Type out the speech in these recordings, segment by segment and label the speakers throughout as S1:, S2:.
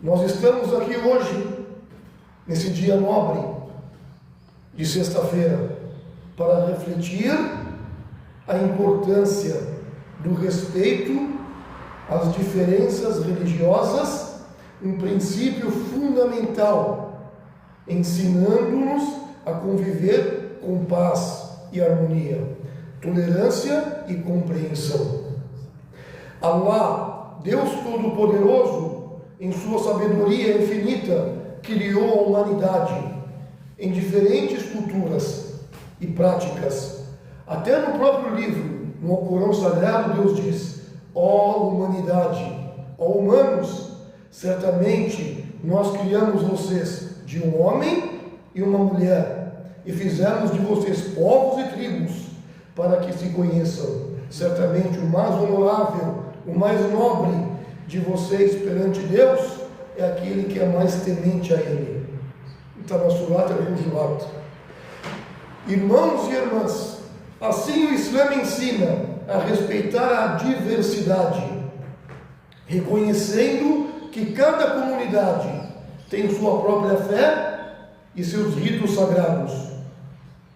S1: Nós estamos aqui hoje, nesse dia nobre de sexta-feira, para refletir a importância do respeito às diferenças religiosas, um princípio fundamental, ensinando-nos a conviver com paz e harmonia, tolerância e compreensão. Allah, Deus Todo-Poderoso, em sua sabedoria infinita, criou a humanidade em diferentes culturas e práticas. Até no próprio livro, no Alcorão Sagrado, Deus diz: ó humanidade, ó humanos, certamente nós criamos vocês de um homem e uma mulher, e fizemos de vocês povos e tribos, para que se conheçam. Certamente o mais honorável, o mais nobre de vocês perante Deus é aquele que é mais temente a Ele. Está na Surat al-Hujurat. Irmãos e irmãs, assim o Islã ensina a respeitar a diversidade, reconhecendo que cada comunidade tem sua própria fé e seus ritos sagrados,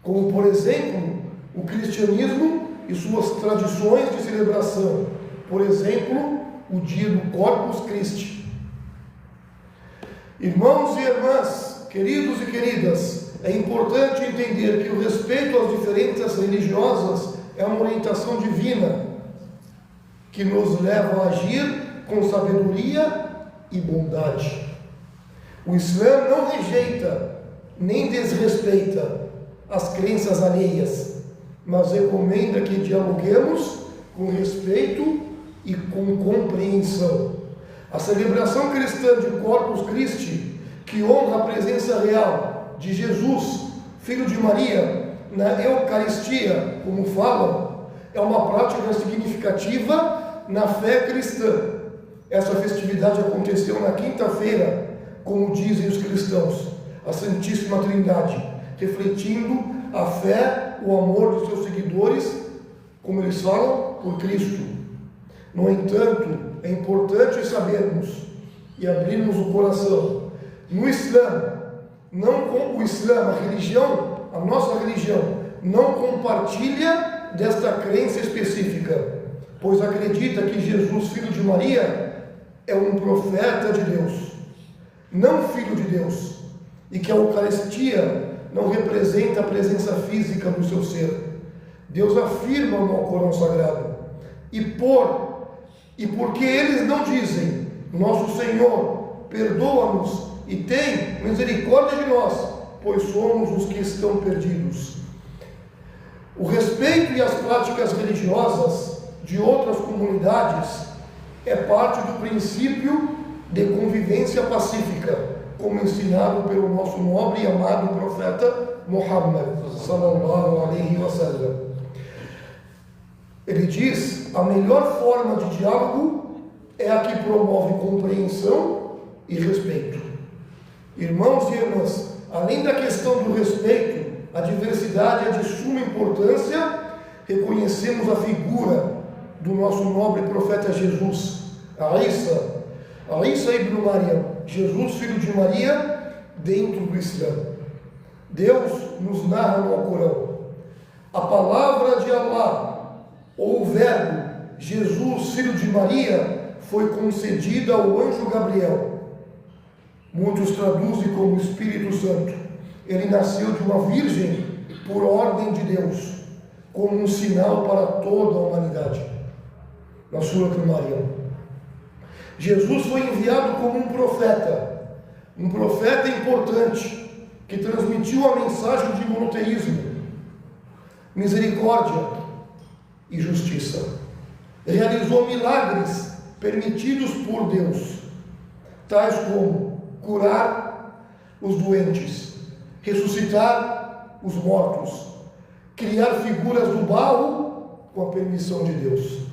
S1: como por exemplo o cristianismo e suas tradições de celebração, por exemplo o dia do Corpus Christi. Irmãos e irmãs, queridos e queridas, é importante entender que o respeito às diferenças religiosas é uma orientação divina que nos leva a agir com sabedoria e bondade. O Islã não rejeita nem desrespeita as crenças alheias, mas recomenda que dialoguemos com respeito e com compreensão. A celebração cristã de Corpus Christi, que honra a presença real de Jesus, Filho de Maria, na Eucaristia, como falam, é uma prática significativa na fé cristã. Essa festividade aconteceu na quinta-feira, como dizem os cristãos, a Santíssima Trindade, refletindo a fé, o amor dos seus seguidores, como eles falam, por Cristo. No entanto, é importante sabermos e abrirmos o coração. No Islã, o Islã, a religião, a nossa religião, não compartilha desta crença específica, pois acredita que Jesus, Filho de Maria, é um profeta de Deus, não Filho de Deus, e que a Eucaristia não representa a presença física do seu ser. Deus afirma no Alcorão Sagrado: e porque eles não dizem, nosso Senhor, perdoa-nos e tem misericórdia de nós, pois somos os que estão perdidos. O respeito e as práticas religiosas de outras comunidades é parte do princípio de convivência pacífica, como ensinado pelo nosso nobre e amado profeta Muhammad sallallahu alaihi wasallam. Ele diz: a melhor forma de diálogo é a que promove compreensão e respeito. Irmãos e irmãs, além da questão do respeito, a diversidade é de suma importância. Reconhecemos a figura do nosso nobre profeta Jesus, Isa ibn Maryam, Jesus, filho de Maria, dentro do Islã. Deus nos narra no Alcorão: a palavra de Allah, ou o verbo Jesus, filho de Maria, foi concedida ao anjo Gabriel. Muitos traduzem como Espírito Santo. Ele nasceu de uma virgem por ordem de Deus, como um sinal para toda a humanidade. Na Surat al-Maryam, Jesus foi enviado como um profeta importante, que transmitiu a mensagem de monoteísmo, misericórdia e justiça. Realizou milagres permitidos por Deus, tais como curar os doentes, ressuscitar os mortos, criar figuras do barro com a permissão de Deus.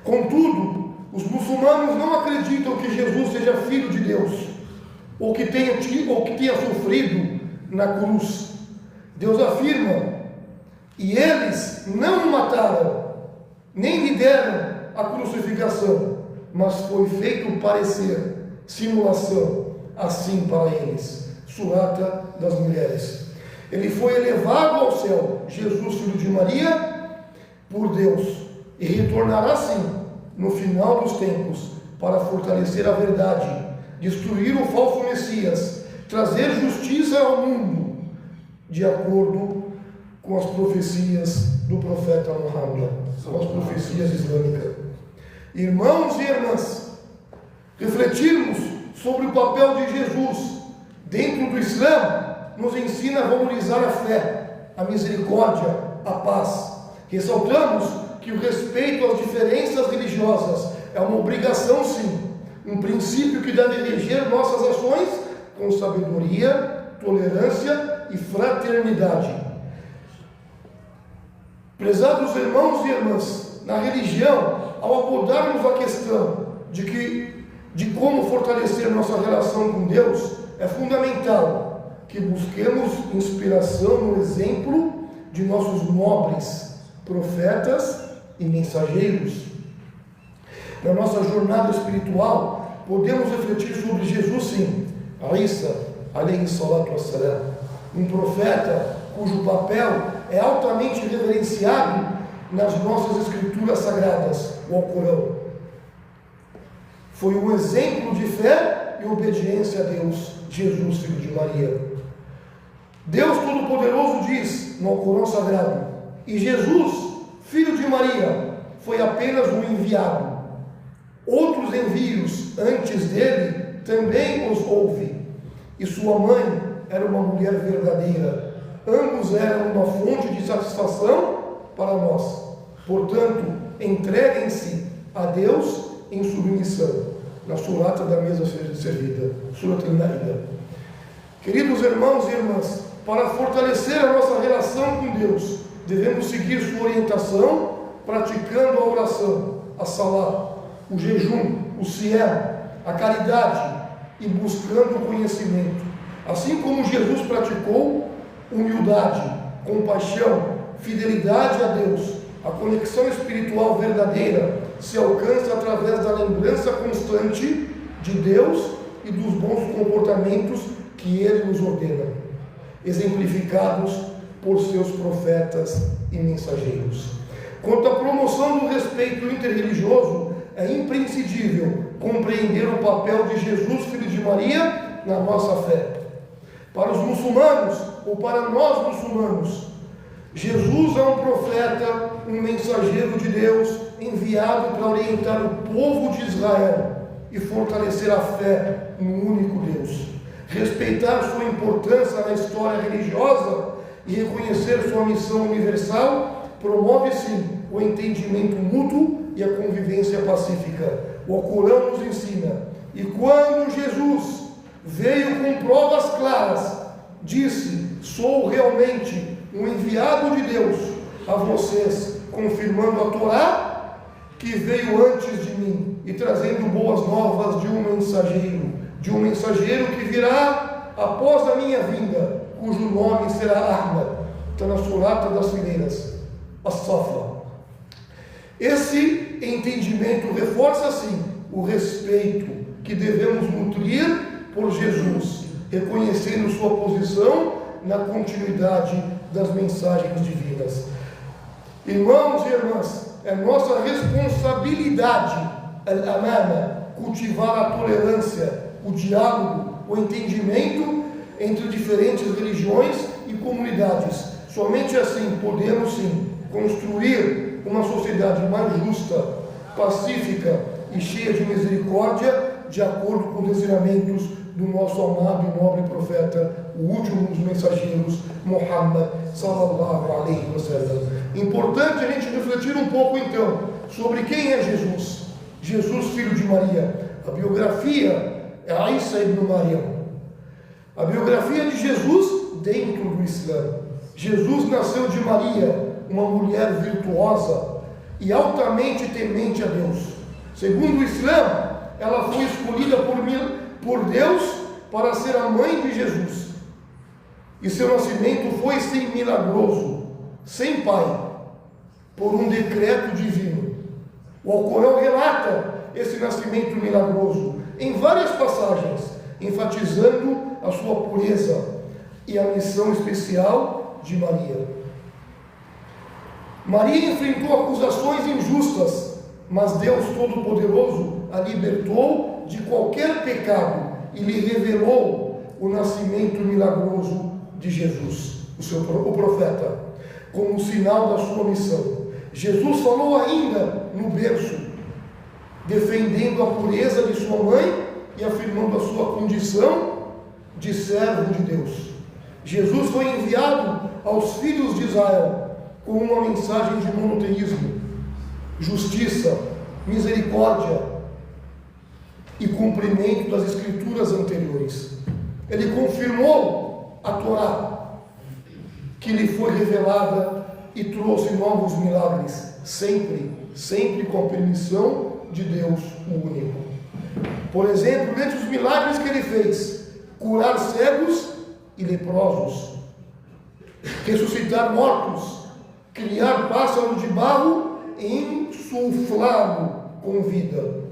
S1: Contudo, os muçulmanos não acreditam que Jesus seja filho de Deus, ou que tenha sofrido na cruz. Deus afirma: e eles não o mataram, nem lhe deram a crucificação, mas foi feito parecer simulação, assim para eles. Surata das mulheres. Ele foi elevado ao céu, Jesus, filho de Maria, por Deus, e retornará sim, no final dos tempos, para fortalecer a verdade, destruir o falso Messias, trazer justiça ao mundo, de acordo com as profecias do profeta Muhammad, com as profecias islâmicas. Irmãos e irmãs, refletirmos sobre o papel de Jesus dentro do Islã nos ensina a valorizar a fé, a misericórdia, a paz. Ressaltamos que o respeito às diferenças religiosas é uma obrigação, sim, um princípio que deve reger nossas ações com sabedoria, tolerância e fraternidade. Prezados irmãos e irmãs, na religião, ao abordarmos a questão de como fortalecer nossa relação com Deus, é fundamental que busquemos inspiração no exemplo de nossos nobres profetas e mensageiros. Na nossa jornada espiritual, podemos refletir sobre Jesus, sim, Isa, alayhi salatu wassalam, um profeta cujo papel é altamente reverenciado nas nossas escrituras sagradas, o Alcorão. Foi um exemplo de fé e obediência a Deus, Jesus, filho de Maria. Deus Todo-Poderoso diz no Alcorão Sagrado: e Jesus, filho de Maria, foi apenas um enviado. Outros envios antes dele também os houve, e sua mãe era uma mulher verdadeira. Ambos eram uma fonte de satisfação para nós. Portanto, entreguem-se a Deus em submissão. Na surata da mesa servida, surata al-Maida. Queridos irmãos e irmãs, para fortalecer a nossa relação com Deus, devemos seguir sua orientação, praticando a oração, a salá, o jejum, o siyam, a caridade e buscando o conhecimento. Assim como Jesus praticou humildade, compaixão, fidelidade a Deus, a conexão espiritual verdadeira se alcança através da lembrança constante de Deus e dos bons comportamentos que Ele nos ordena, exemplificados por seus profetas e mensageiros. Quanto à promoção do respeito interreligioso, é imprescindível compreender o papel de Jesus, filho de Maria, na nossa fé. Para os muçulmanos, ou para nós muçulmanos, Jesus é um profeta, um mensageiro de Deus, enviado para orientar o povo de Israel e fortalecer a fé no único Deus. Respeitar sua importância na história religiosa e reconhecer sua missão universal promove sim o entendimento mútuo e a convivência pacífica. O Alcorão nos ensina: e quando Jesus veio com provas claras, disse: sou realmente um enviado de Deus a vocês, confirmando a Torá que veio antes de mim e trazendo boas novas de um mensageiro que virá após a minha vinda, cujo nome será Ahmad. Está na surata das fileiras, as-Safa. Esse entendimento reforça sim o respeito que devemos nutrir por Jesus, reconhecendo sua posição na continuidade das mensagens divinas. Irmãos e irmãs, é nossa responsabilidade, al-amana, cultivar a tolerância, o diálogo, o entendimento entre diferentes religiões e comunidades. Somente assim podemos sim construir uma sociedade mais justa, pacífica e cheia de misericórdia, de acordo com os ensinamentos do nosso amado e nobre profeta, o último dos mensageiros, Muhammad sallallahu alaihi wasallam. Importante a gente refletir um pouco então sobre quem é Jesus. Jesus, filho de Maria. A biografia é Isa ibn Maryam. A biografia de Jesus dentro do Islã. Jesus nasceu de Maria, uma mulher virtuosa e altamente temente a Deus. Segundo o Islã, ela foi escolhida por Deus para ser a mãe de Jesus. E seu nascimento foi sem milagroso, sem pai, por um decreto divino. O Alcorão relata esse nascimento milagroso em várias passagens. enfatizando a sua pureza e a missão especial de Maria. Maria enfrentou acusações injustas, mas Deus Todo-Poderoso a libertou de qualquer pecado e lhe revelou o nascimento milagroso de Jesus, o profeta, como sinal da sua missão. Jesus falou ainda no berço, defendendo a pureza de sua mãe e afirmando a sua condição de servo de Deus. Jesus foi enviado aos filhos de Israel com uma mensagem de monoteísmo, justiça, misericórdia e cumprimento das escrituras anteriores. Ele confirmou a Torá, que lhe foi revelada, e trouxe novos milagres, sempre com a permissão de Deus, o único. Por exemplo, entre os milagres que ele fez, curar cegos e leprosos, ressuscitar mortos, criar pássaro de barro e insuflá-lo com vida.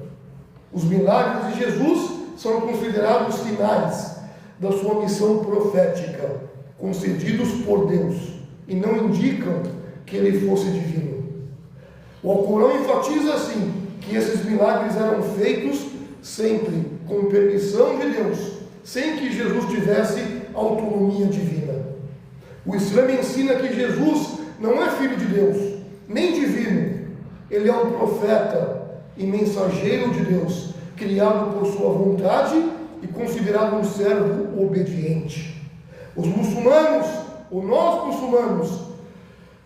S1: Os milagres de Jesus são considerados sinais da sua missão profética, concedidos por Deus, e não indicam que ele fosse divino. O Alcorão enfatiza assim que esses milagres eram feitos sempre com permissão de Deus, sem que Jesus tivesse autonomia divina. O Islã ensina que Jesus não é filho de Deus, nem divino. Ele é um profeta e mensageiro de Deus, criado por sua vontade e considerado um servo obediente. Os muçulmanos, ou nós muçulmanos,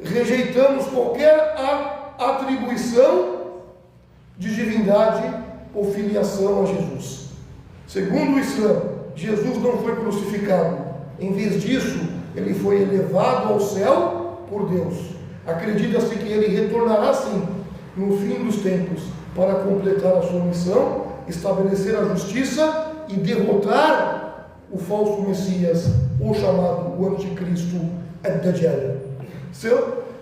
S1: rejeitamos qualquer atribuição de divindade ou filiação a Jesus. Segundo o Islã, Jesus não foi crucificado. Em vez disso, ele foi elevado ao céu por Deus. Acredita-se que ele retornará sim no fim dos tempos para completar a sua missão, estabelecer a justiça e derrotar o falso Messias, o chamado o Anticristo Ad-Dajjal.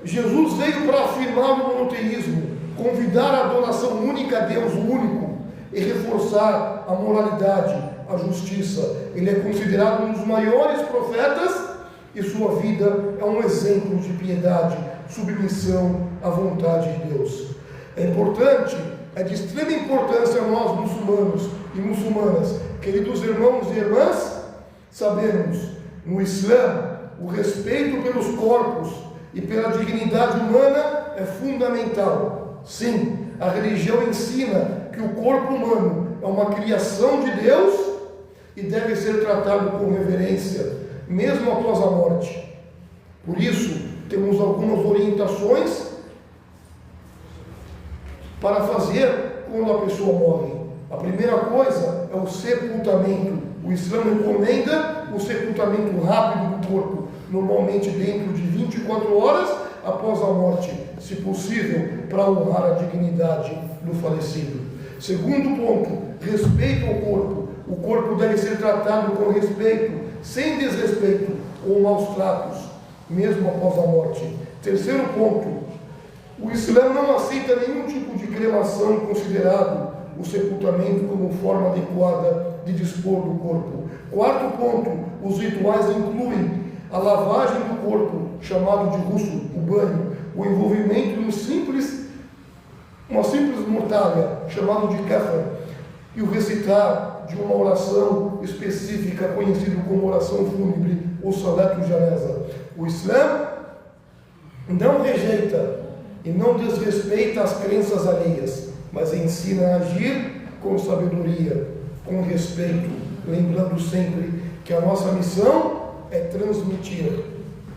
S1: Jesus veio para afirmar o monoteísmo, convidar a adoração única a Deus, o único, e reforçar a moralidade, a justiça. Ele é considerado um dos maiores profetas e sua vida é um exemplo de piedade, submissão à vontade de Deus. É de extrema importância a nós muçulmanos e muçulmanas, queridos irmãos e irmãs, sabemos, no Islã, o respeito pelos corpos e pela dignidade humana é fundamental. Sim, a religião ensina que o corpo humano é uma criação de Deus e deve ser tratado com reverência, mesmo após a morte. Por isso, temos algumas orientações para fazer quando a pessoa morre. A primeira coisa é o sepultamento. O Islã recomenda o sepultamento rápido do corpo, normalmente dentro de 24 horas após a morte, se possível, para honrar a dignidade do falecido. Segundo ponto, respeito ao corpo. O corpo deve ser tratado com respeito, sem desrespeito ou maus tratos, mesmo após a morte. Terceiro ponto, o Islã não aceita nenhum tipo de cremação, considerado o sepultamento como forma adequada de dispor do corpo. Quarto ponto, os rituais incluem a lavagem do corpo, chamado de ghusl, o banho, o envolvimento de uma simples mortalha, chamado de kafan, e o recitar de uma oração específica, conhecida como oração fúnebre, ou salatu janaza. O Islã não rejeita e não desrespeita as crenças alheias, mas ensina a agir com sabedoria, com respeito, lembrando sempre que a nossa missão é transmitir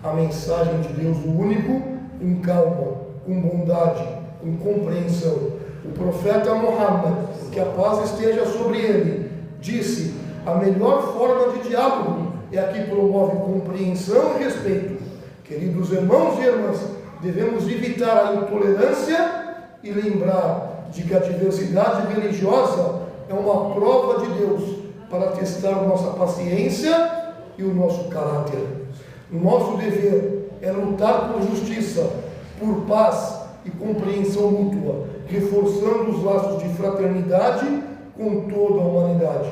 S1: a mensagem de Deus, o único, com calma, com bondade, com compreensão. O profeta Muhammad, que a paz esteja sobre ele, disse: a melhor forma de diálogo é a que promove compreensão e respeito. Queridos irmãos e irmãs, devemos evitar a intolerância e lembrar de que a diversidade religiosa é uma prova de Deus para testar nossa paciência e o nosso caráter. O nosso dever é lutar por justiça, por paz e compreensão mútua, reforçando os laços de fraternidade com toda a humanidade.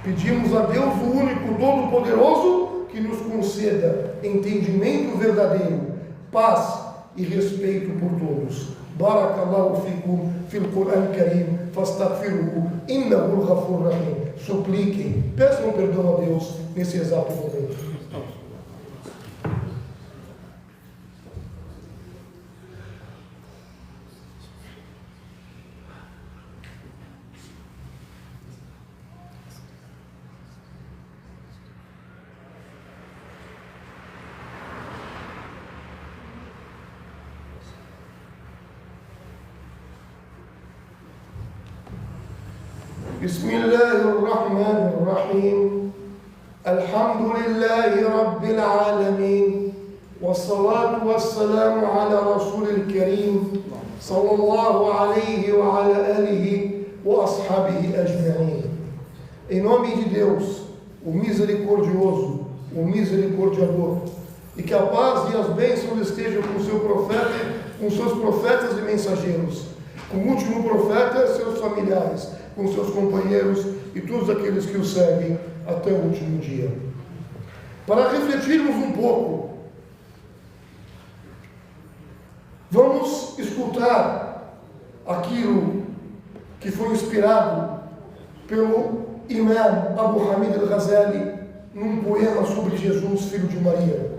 S1: Pedimos a Deus, o único Todo-Poderoso, que nos conceda entendimento verdadeiro, paz e respeito por todos. Barakallahu fikum fil Quran Karim, fastaghfiruhu, innahu al-Ghafur Rahim. Supliquem, peçam perdão a Deus nesse exato momento. بسم الله الرحمن الرحيم الحمد لله رب العالمين والصلاة والسلام على رسول الكريم صلى الله عليه وعلى آله وأصحابه أجمعين. Em nome de Deus, o misericordioso, o misericordiador, e que a paz e as bênçãos estejam com seu profeta, com seus profetas e mensageiros, com o último profeta e seus familiares, com seus companheiros e todos aqueles que o seguem até o último dia. Para refletirmos um pouco, vamos escutar aquilo que foi inspirado pelo Imam Abu Hamid al-Ghazali num poema sobre Jesus, filho de Maria.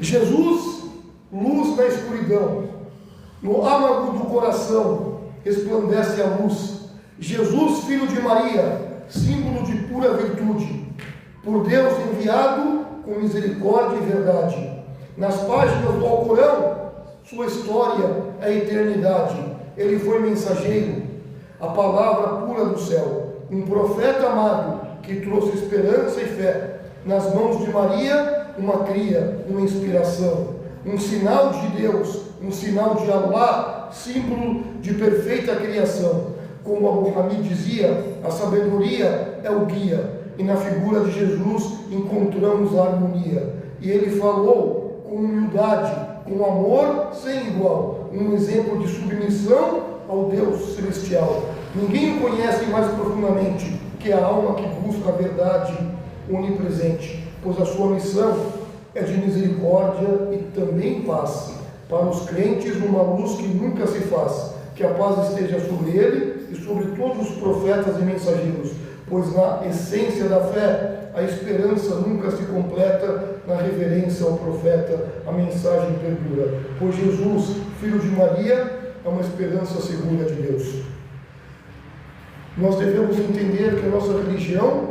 S1: Jesus, luz na escuridão, no âmago do coração resplandece a luz. Jesus, filho de Maria, símbolo de pura virtude, por Deus enviado com misericórdia e verdade. Nas páginas do Alcorão, sua história é a eternidade. Ele foi mensageiro, a palavra pura do céu, um profeta amado que trouxe esperança e fé. Nas mãos de Maria, uma cria, uma inspiração, um sinal de Deus, um sinal de Allah, símbolo de perfeita criação. Como Abu Hamid dizia, a sabedoria é o guia, e na figura de Jesus encontramos a harmonia. E ele falou com humildade, com amor sem igual, um exemplo de submissão ao Deus celestial. Ninguém o conhece mais profundamente que a alma que busca a verdade onipresente, pois a sua missão é de misericórdia e também paz. Para os crentes, uma luz que nunca se faz, que a paz esteja sobre ele e sobre todos os profetas e mensageiros, pois na essência da fé, a esperança nunca se completa na reverência ao profeta, a mensagem perdura. Pois Jesus, filho de Maria, é uma esperança segura de Deus. Nós devemos entender que a nossa religião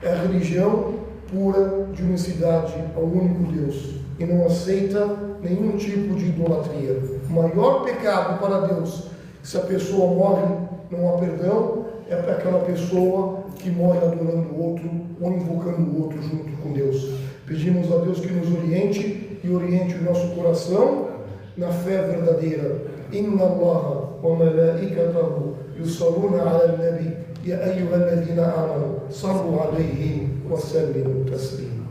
S1: é a religião pura de unicidade ao único Deus e não aceita nenhum tipo de idolatria. O maior pecado para Deus, se a pessoa morre, não há perdão, é para aquela pessoa que morre adorando o outro ou invocando o outro junto com Deus. Pedimos a Deus que nos oriente e oriente o nosso coração na fé verdadeira. Inna Allaha wa malaikatahu yusalluna ala al-nabi ya ayyuhalladhina amanu sallu alayhi wa sallimu taslima.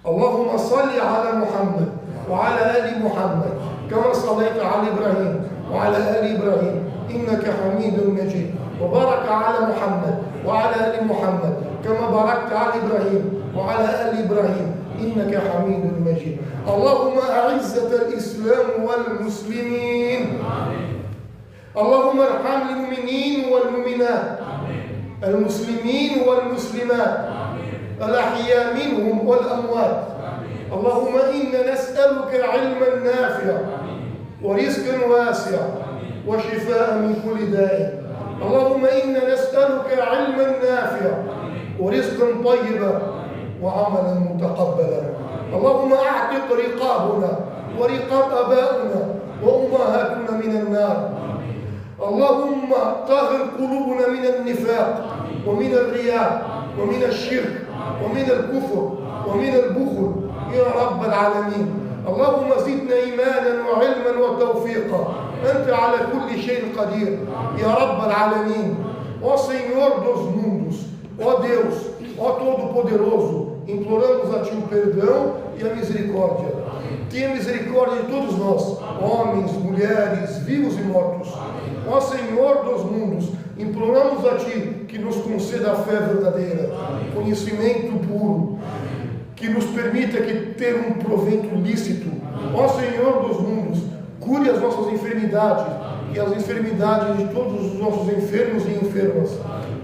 S1: اللهم صل على محمد وعلى آل محمد كما صليت على إبراهيم وعلى آل إبراهيم إنك حميد مجيد وبارك على محمد وعلى آل محمد كما باركت على إبراهيم وعلى آل إبراهيم إنك حميد مجيد اللهم أعزة الإسلام والمسلمين اللهم ارحم المؤمنين والمؤمنات المسلمين والمسلمات الأحياء منهم والأموات اللهم إنا نسألك علما نافعا ورزقا واسعا وشفاء من كل داء اللهم إنا نسألك علما نافعا ورزقا طيبا وعملا متقبلا اللهم أعتق رقابنا ورقاب آبائنا وأمهاتنا من النار اللهم طهر قلوبنا من النفاق ومن الرياء ومن الشرك ومن الكفر ومن البخل يا رب العالمين اللهم زدنا إيمانا وعلما وتوفيقا أنت على كل شيء قدير يا رب العالمين ó Senhor dos mundos, ó Deus, ó Todo-Poderoso, imploramos a Ti o perdão e a misericórdia. Tenha misericórdia de todos nós, homens, mulheres, vivos e mortos. Ó Senhor dos mundos, imploramos a Ti que nos conceda a fé verdadeira, conhecimento puro, que nos permita ter um provento lícito. Ó Senhor dos mundos, cure as nossas enfermidades e as enfermidades de todos os nossos enfermos e enfermas.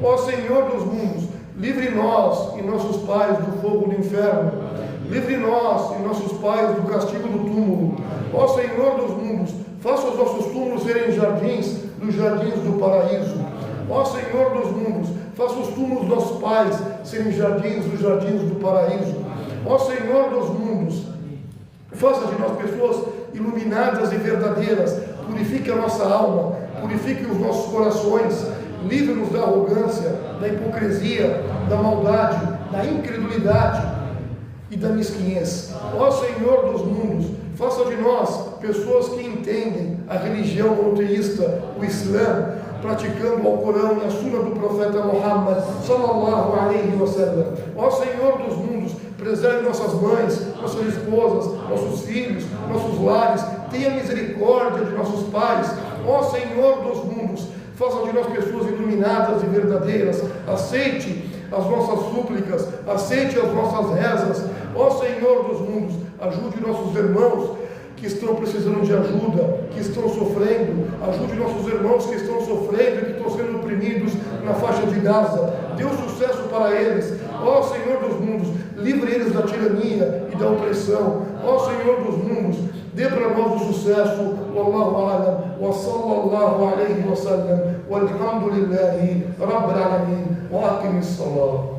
S1: Ó Senhor dos mundos, livre nós e nossos pais do fogo do inferno. Livre nós e nossos pais do castigo do túmulo. Ó Senhor dos mundos, faça os nossos túmulos serem jardins dos jardins do paraíso. Ó Senhor dos mundos, faça os túmulos dos nossos pais serem jardins dos jardins do paraíso. Ó Senhor dos mundos, faça de nós pessoas iluminadas e verdadeiras. Purifique a nossa alma, purifique os nossos corações. Livre-nos da arrogância, da hipocrisia, da maldade, da incredulidade e da mesquinhez. Ó Senhor dos mundos, faça de nós pessoas que entendem a religião monoteísta, o Islã, praticando o Alcorão e a Suna do profeta Muhammad sallallahu alaihi wasallam. Ó Senhor dos mundos, preserve nossas mães, nossas esposas, nossos filhos, nossos lares. Tenha misericórdia de nossos pais. Ó Senhor dos mundos, faça de nós pessoas iluminadas e verdadeiras. Aceite as nossas súplicas, aceite as nossas rezas. Ó Senhor dos mundos, ajude nossos irmãos que estão precisando de ajuda, que estão sofrendo. Ajude nossos irmãos que estão sofrendo e que estão sendo oprimidos na faixa de Gaza. Dê um sucesso para eles. Ó Senhor dos mundos, livre eles da tirania e da opressão. Ó Senhor dos mundos, dê para nós o sucesso. Wallahu a'lam wa sallallahu alayhi wa sallam walhamdulillahi rabbil alamin wa aqimis salat.